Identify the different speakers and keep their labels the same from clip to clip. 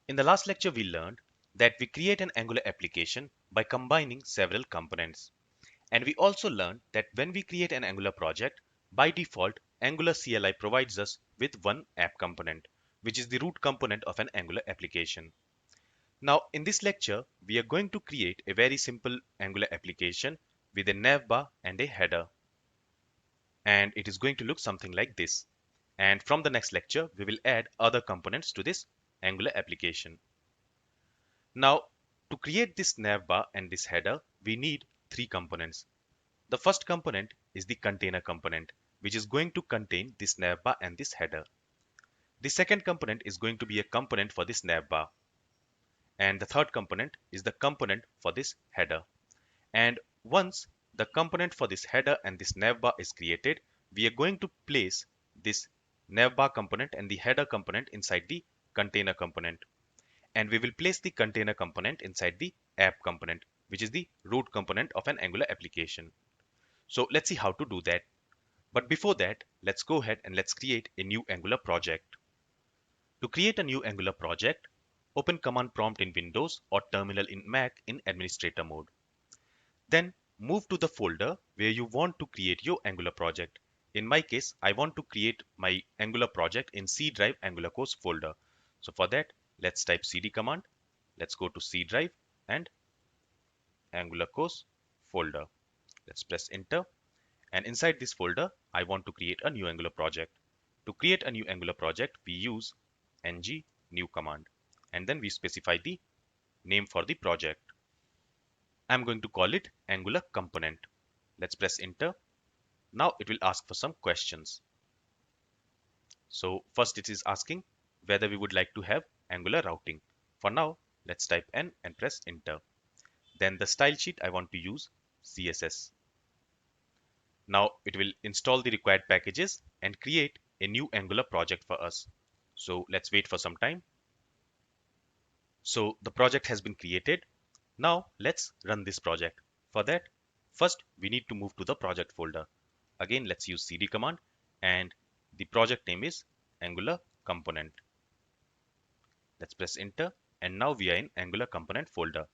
Speaker 1: In the last lecture, we learned that we create an Angular application by combining several components. And we also learned that when we create an Angular project, by default, Angular CLI provides us with one app component, which is the root component of an Angular application. Now, in this lecture, we are going to create a very simple Angular application with a navbar and a header. And it is going to look something like this. And from the next lecture, we will add other components to this Angular application. Now, to create this navbar and this header, we need three components. The first component is the container component, which is going to contain this navbar and this header. The second component is going to be a component for this navbar. And the third component is the component for this header. And once the component for this header and this navbar is created, we are going to place this navbar component and the header component inside the container component. And we will place the container component inside the app component, which is the root component of an Angular application. So let's see how to do that. But before that, let's go ahead and let's create a new Angular project. To create a new Angular project, open Command Prompt in Windows or Terminal in Mac in administrator mode. Then move to the folder where you want to create your Angular project. In my case, I want to create my Angular project in C drive Angular course folder. So for that, let's type cd command. Let's go to C drive and Angular course folder. Let's press enter. And inside this folder, I want to create a new Angular project. To create a new Angular project, we use ng new command. And then we specify the name for the project. I'm going to call it Angular component. Let's press enter. Now it will ask for some questions. So first it is asking whether we would like to have Angular routing. For now, let's type N and press enter. Then the style sheet I want to use CSS. Now it will install the required packages and create a new Angular project for us. So let's wait for some time. So the project has been created. Now let's run this project. For that, first we need to move to the project folder. Again, let's use cd command and the project name is Angular component. Let's press enter and now we are in Angular component folder.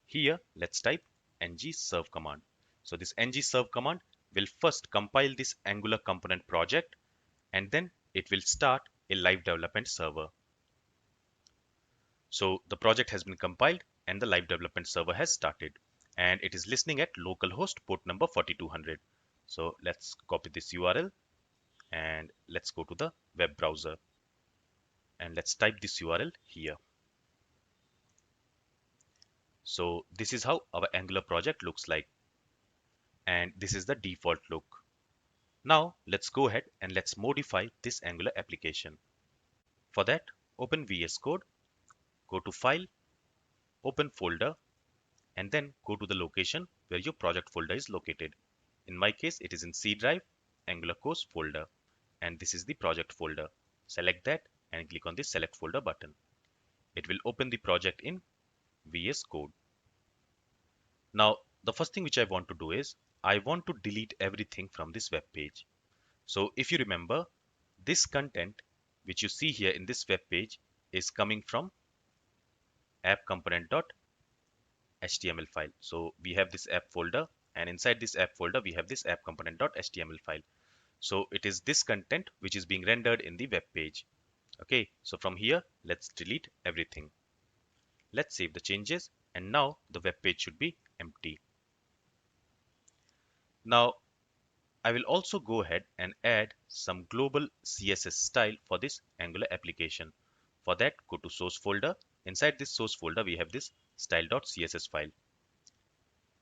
Speaker 1: Here, let's type ng serve command. So this ng serve command will first compile this Angular component project and then it will start a live development server. So the project has been compiled and the live development server has started and it is listening at localhost port number 4200. So let's copy this URL and let's go to the web browser and let's type this URL here. So this is how our Angular project looks like and this is the default look. Now let's go ahead and let's modify this Angular application. For that, open VS Code, go to File, open Folder, and then go to the location where your project folder is located. In my case, it is in C drive, Angular course folder, and this is the project folder. Select that and click on the Select Folder button. It will open the project in VS Code. Now, the first thing which I want to do is, I want to delete everything from this web page. So if you remember, this content which you see here in this web page is coming from app component.html file. So we have this app folder and inside this app folder we have this app component.html file. So it is this content which is being rendered in the web page. Okay, so from here let's delete everything. Let's save the changes and now the web page should be empty. Now I will also go ahead and add some global CSS style for this Angular application. For that, go to source folder. Inside this source folder, we have this style.css file.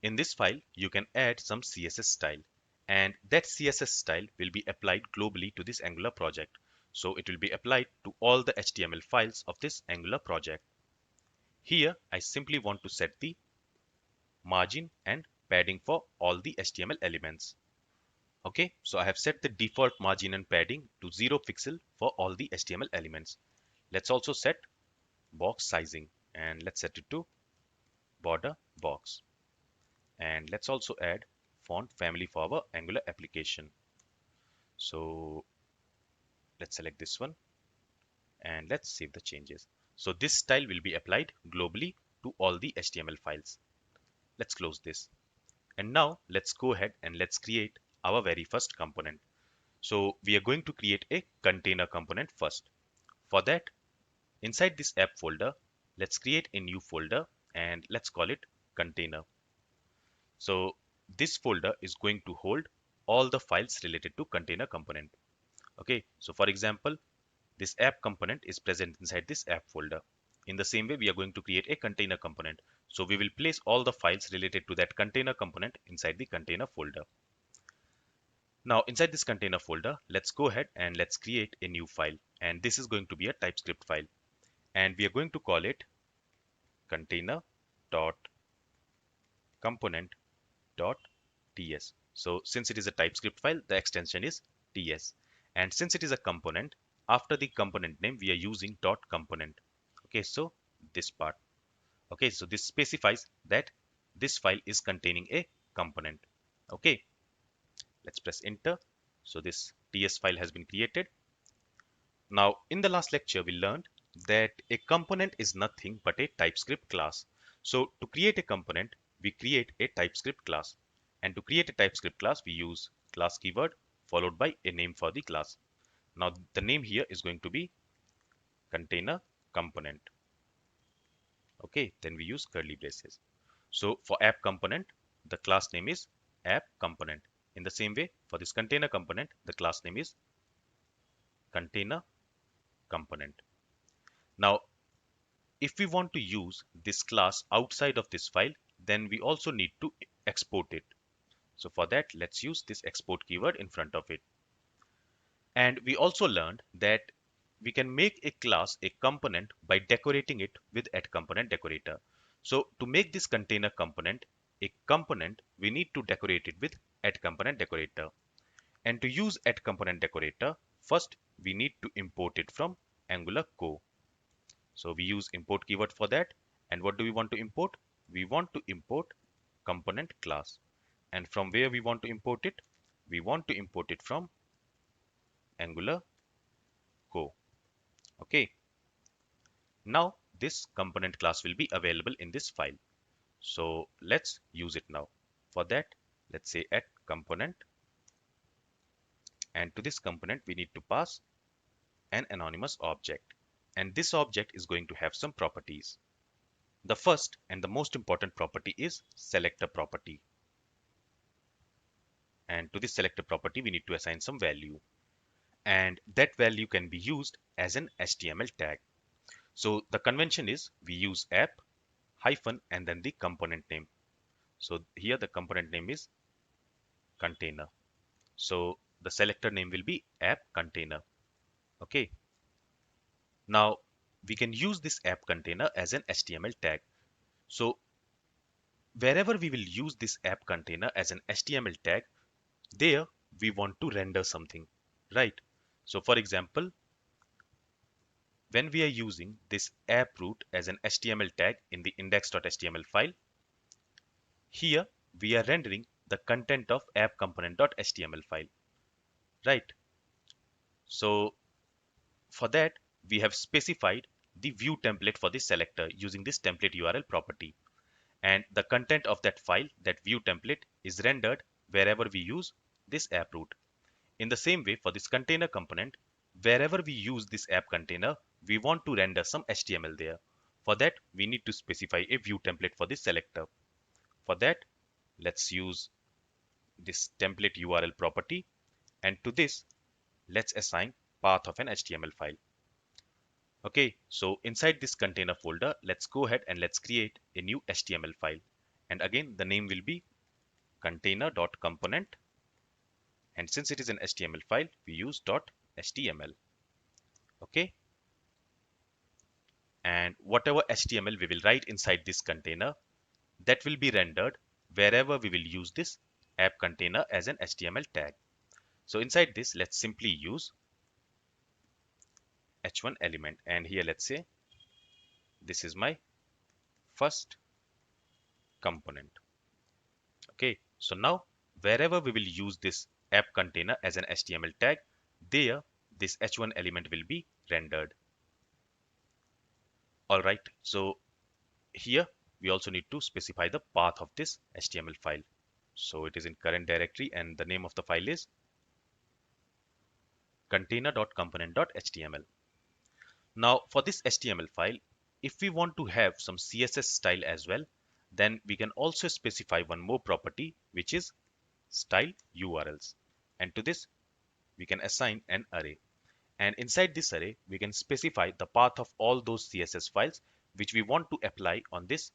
Speaker 1: In this file, you can add some CSS style and that CSS style will be applied globally to this Angular project. So it will be applied to all the HTML files of this Angular project. Here, I simply want to set the margin and padding for all the HTML elements. Okay, so I have set the default margin and padding to 0 pixel for all the HTML elements. Let's also set box sizing and let's set it to border box. And let's also add font family for our Angular application. So let's select this one and let's save the changes. So this style will be applied globally to all the HTML files. Let's close this. And now let's go ahead and let's create our very first component. So we are going to create a container component first. For that, inside this app folder, let's create a new folder and let's call it container. So this folder is going to hold all the files related to container component. Okay, so for example, this app component is present inside this app folder. In the same way, we are going to create a container component. So we will place all the files related to that container component inside the container folder. Now inside this container folder, let's go ahead and let's create a new file. And this is going to be a TypeScript file. And we are going to call it container.component.ts. So since it is a TypeScript file, the extension is ts. And since it is a component, after the component name, we are using .component. Okay, so this part. Okay, so this specifies that this file is containing a component. Okay, let's press enter. So this ts file has been created. Now, in the last lecture, we learned that a component is nothing but a TypeScript class. So to create a component, we create a TypeScript class. And to create a TypeScript class, we use class keyword followed by a name for the class. Now, the name here is going to be container component. Okay, then we use curly braces. So for app component, the class name is app component. In the same way, for this container component, the class name is container component. Now, if we want to use this class outside of this file, then we also need to export it. So for that, let's use this export keyword in front of it. And we also learned that we can make a class a component by decorating it with @component decorator. So to make this container component a component, we need to decorate it with @component decorator. And to use @component decorator, first we need to import it from Angular core. So we use import keyword for that. And what do we want to import? We want to import component class. And from where we want to import it? We want to import it from Angular core. Okay. Now this component class will be available in this file. So let's use it now. For that, let's say @component. And to this component, we need to pass an anonymous object. And this object is going to have some properties. The first and the most important property is selector property. And to this selector property, we need to assign some value. And that value can be used as an HTML tag. So the convention is we use app hyphen and then the component name. So here the component name is container. So the selector name will be app container. Okay. Now we can use this app container as an HTML tag. So wherever we will use this app container as an HTML tag, there we want to render something, right? So for example, when we are using this app root as an HTML tag in the index.html file, here we are rendering the content of app component.html file, right? So for that, we have specified the view template for this selector using this template URL property. And the content of that file, that view template, is rendered wherever we use this app root. In the same way, for this container component, wherever we use this app container, we want to render some HTML there. For that, we need to specify a view template for this selector. For that, let's use this template URL property. And to this, let's assign path of an HTML file. Okay, so inside this container folder, let's go ahead and let's create a new HTML file. And again, the name will be container.component. And since it is an HTML file, we use .html. Okay. And whatever HTML we will write inside this container, that will be rendered wherever we will use this app container as an HTML tag. So inside this, let's simply use h1 element. And here, let's say, this is my first component. Okay. So now, wherever we will use this app container as an HTML tag, there this h1 element will be rendered. All right, so here we also need to specify the path of this HTML file. So it is in current directory and the name of the file is container.component.html. Now for this HTML file, if we want to have some CSS style as well, then we can also specify one more property, which is style URLs. And to this, we can assign an array. And inside this array, we can specify the path of all those CSS files which we want to apply on this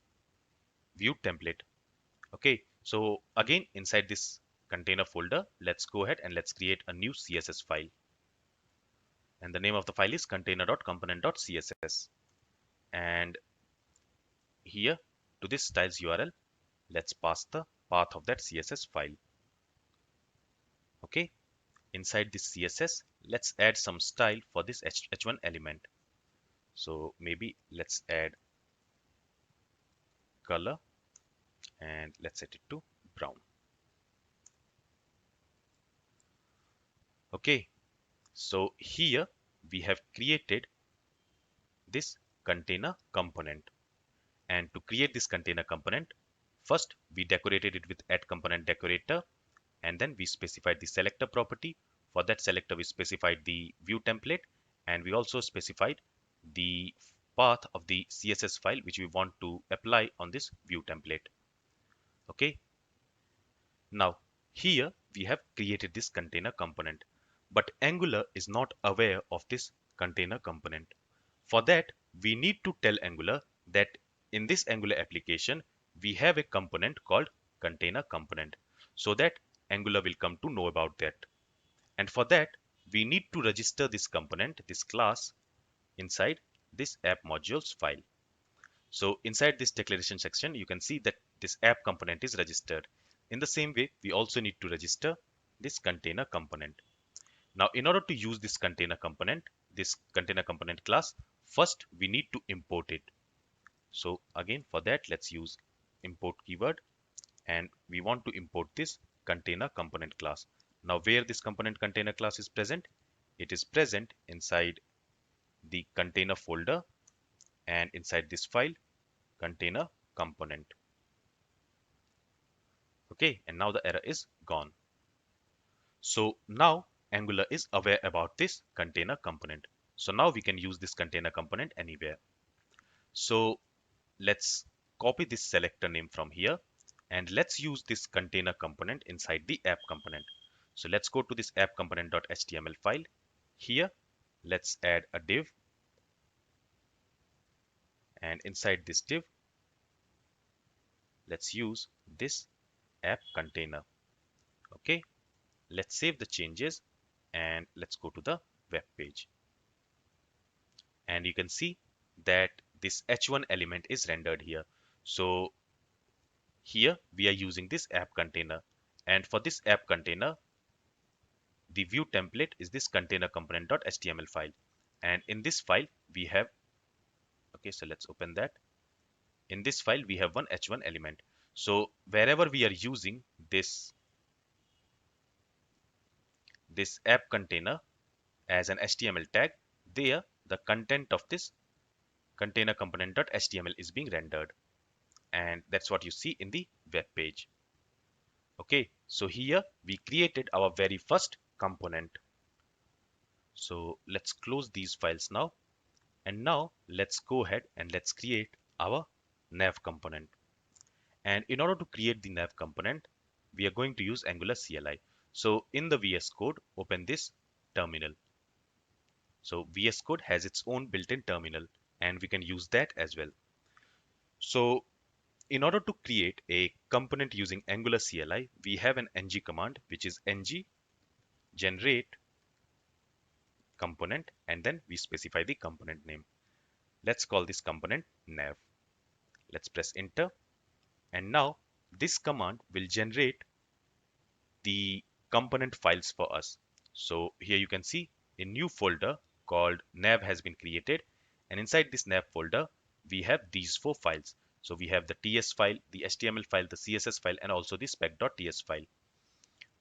Speaker 1: view template. Okay, so again, inside this container folder, let's go ahead and let's create a new CSS file. And the name of the file is container.component.css. And here to this styles URL, let's pass the path of that CSS file. Okay, inside this CSS, let's add some style for this h1 element. So maybe let's add color and let's set it to brown. Okay, so here we have created this container component. And to create this container component, first we decorated it with add component decorator, and then we specified the selector property. For that selector, we specified the view template, and we also specified the path of the CSS file which we want to apply on this view template. Okay, now here we have created this container component, but Angular is not aware of this container component. For that, we need to tell Angular that in this Angular application, we have a component called container component, so that Angular will come to know about that. And for that, we need to register this component, this class, inside this app modules file. So inside this declaration section, you can see that this app component is registered. In the same way, we also need to register this container component. Now, in order to use this container component class, first we need to import it. So again, for that, let's use import keyword, and we want to import this container component class. Now, where this component container class is present, it is present inside the container folder and inside this file container component. Okay, and now the error is gone. So now Angular is aware about this container component. So now we can use this container component anywhere. So let's copy this selector name from here and let's use this container component inside the app component. So let's go to this app component.html file. Here, let's add a div, and inside this div, let's use this app container. Okay, let's save the changes and let's go to the web page. And you can see that this h1 element is rendered here. So here we are using this app container, and for this app container, the view template is this container component.html file, and in this file we have, okay, so let's open that. In this file we have one h1 element. So wherever we are using this app container as an HTML tag, there the content of this container component.html is being rendered, and that's what you see in the web page. Okay, so here we created our very first component. So let's close these files now, and now let's go ahead and let's create our nav component. And in order to create the nav component, we are going to use Angular CLI. So in the VS Code, open this terminal. So VS Code has its own built-in terminal, and we can use that as well. So in order to create a component using Angular CLI, we have an ng command, which is ng generate component, and then we specify the component name. Let's call this component nav. Let's press enter, and now this command will generate the component files for us. So here you can see a new folder called nav has been created, and inside this nav folder we have these 4 files. So we have the ts file, the html file, the css file, and also the spec.ts file.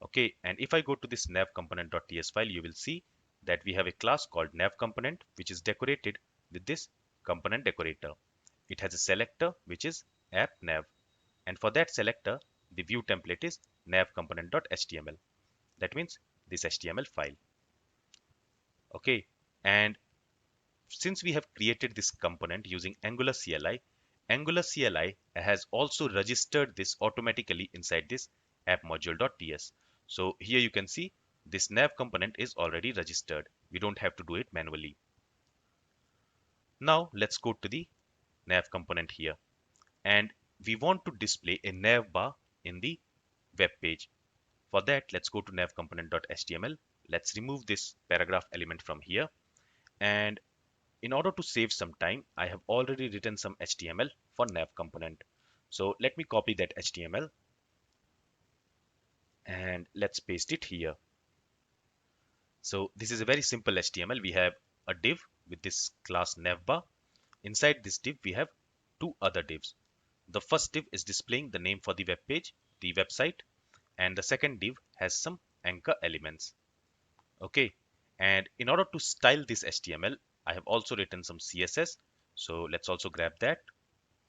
Speaker 1: Okay, and if I go to this nav component.ts file, you will see that we have a class called nav component, which is decorated with this component decorator. It has a selector which is app nav, and for that selector the view template is nav component.html. That means this HTML file. Okay, and since we have created this component using Angular CLI, Angular CLI has also registered this automatically inside this app module.ts. So here you can see this nav component is already registered. We don't have to do it manually. Now let's go to the nav component here, and we want to display a nav bar in the web page. For that, let's go to nav component.html. Let's remove this paragraph element from here, and in order to save some time, I have already written some HTML for nav component. So let me copy that HTML and let's paste it here. So this is a very simple HTML. We have a div with this class navbar. Inside this div, we have two other divs. The first div is displaying the name for the web page, the website, and the second div has some anchor elements. Okay, and in order to style this HTML, I have also written some CSS. So let's also grab that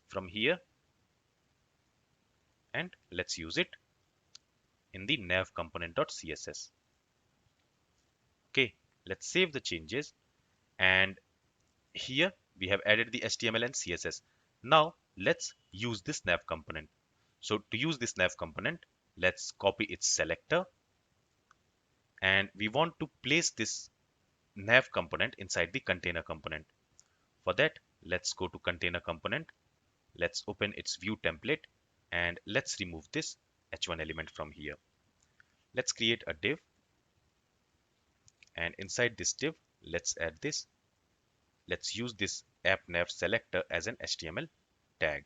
Speaker 1: from here and let's use it in the nav component.css. Okay, let's save the changes, and here we have added the HTML and CSS. Now let's use this nav component. So to use this nav component, let's copy its selector, and we want to place this nav component inside the container component. For that, let's go to container component. Let's open its view template and let's remove this h1 element from here. Let's create a div, and inside this div, let's add this. Let's use this app nav selector as an HTML tag.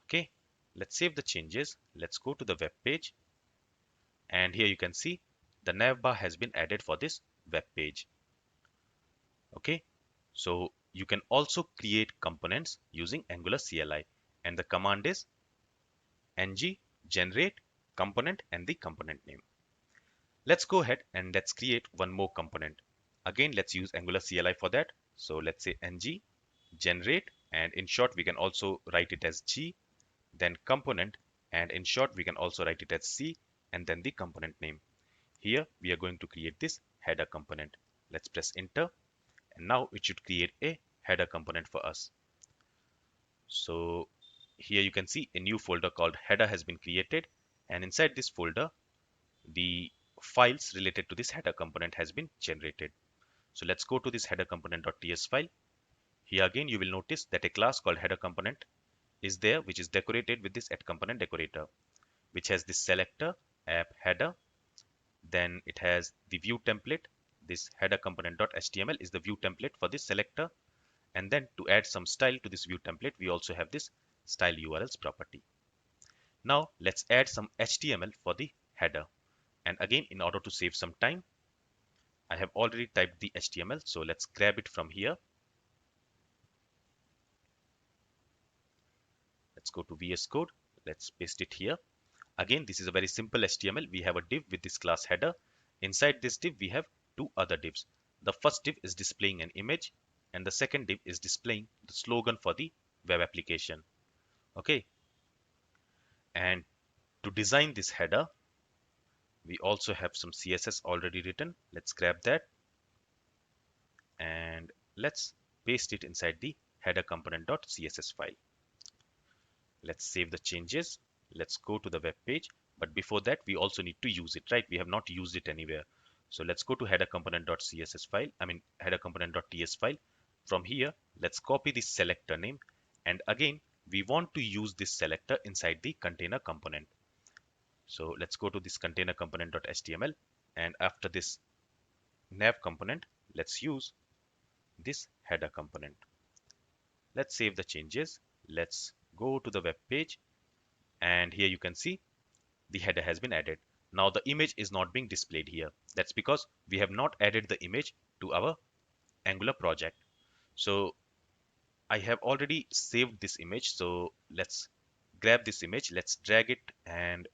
Speaker 1: Okay, let's save the changes. Let's go to the web page, and here you can see the navbar has been added for this web page. Okay, so you can also create components using Angular CLI, and the command is ng generate component and the component name. Let's go ahead and let's create one more component. Again, let's use Angular CLI for that. So let's say ng generate, and in short we can also write it as G, then component, and in short we can also write it as C, and then the component name. Here we are going to create this header component. Let's press enter, and now it should create a header component for us. So here you can see a new folder called header has been created, and inside this folder the files related to this header component has been generated. So let's go to this header component.ts file. Here again you will notice that a class called header component is there, which is decorated with this add component decorator, which has this selector app header. Then it has the view template. This header component.html is the view template for this selector, and then to add some style to this view template, we also have this style URLs property. Now let's add some HTML for the header, and again, in order to save some time, I have already typed the HTML, so let's grab it from here. Let's go to VS Code. Let's paste it here. Again, this is a very simple HTML. We have a div with this class header. Inside this div, we have two other divs. The first div is displaying an image, and the second div is displaying the slogan for the web application. Okay. And to design this header, we also have some CSS already written. Let's grab that and let's paste it inside the header component.css file. Let's save the changes. Let's go to the web page, but before that we also need to use it, right? We have not used it anywhere. So let's go to header component.css file, header component.ts file. From here, let's copy the selector name, and again we want to use this selector inside the container component. So let's go to this container component.html, and after this nav component, let's use this header component. Let's save the changes. Let's go to the web page, and here you can see the header has been added. Now the image is not being displayed here. That's because we have not added the image to our Angular project. So I have already saved this image, so let's grab this image, let's drag it, and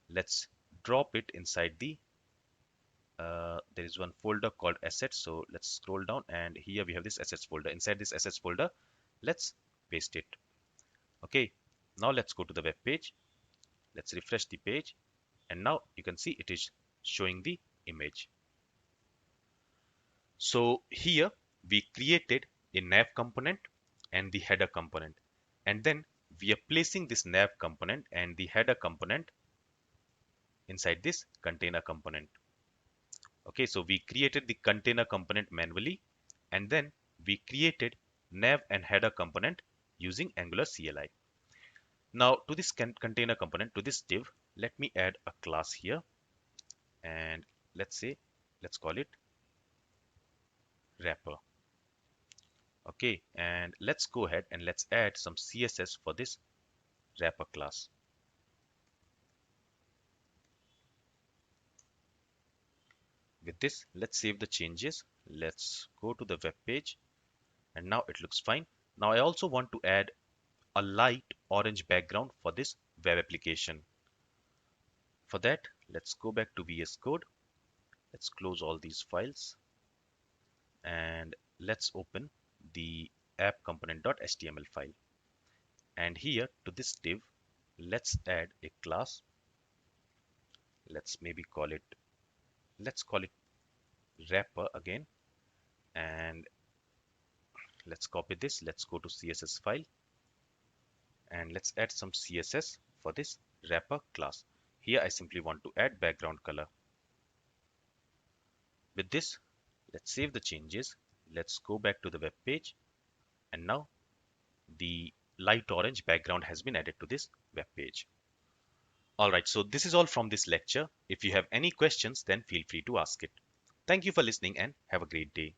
Speaker 1: let's drop it inside the there is one folder called assets. So let's scroll down, and here we have this assets folder. Inside this assets folder, let's paste it. Okay, now let's go to the web page. Let's refresh the page, and now you can see it is showing the image. So here we created a nav component and the header component, and then we are placing this nav component and the header component inside this container component. Okay, so we created the container component manually, and then we created nav and header component using Angular CLI. Now to this container component, to this div, let me add a class here, and let's call it wrapper. Okay, and let's go ahead and let's add some CSS for this wrapper class. With this, let's save the changes. Let's go to the web page, and now it looks fine. Now I also want to add a light orange background for this web application. For that, let's go back to VS Code. Let's close all these files, and let's open the app component.html file. And here to this div, let's add a class. Let's call it wrapper again, and let's copy this. Let's go to CSS file, and let's add some CSS for this wrapper class. Here I simply want to add background color. With this, let's save the changes. Let's go back to the web page, and now the light orange background has been added to this web page. Alright, so this is all from this lecture. If you have any questions, then feel free to ask it. Thank you for listening and have a great day.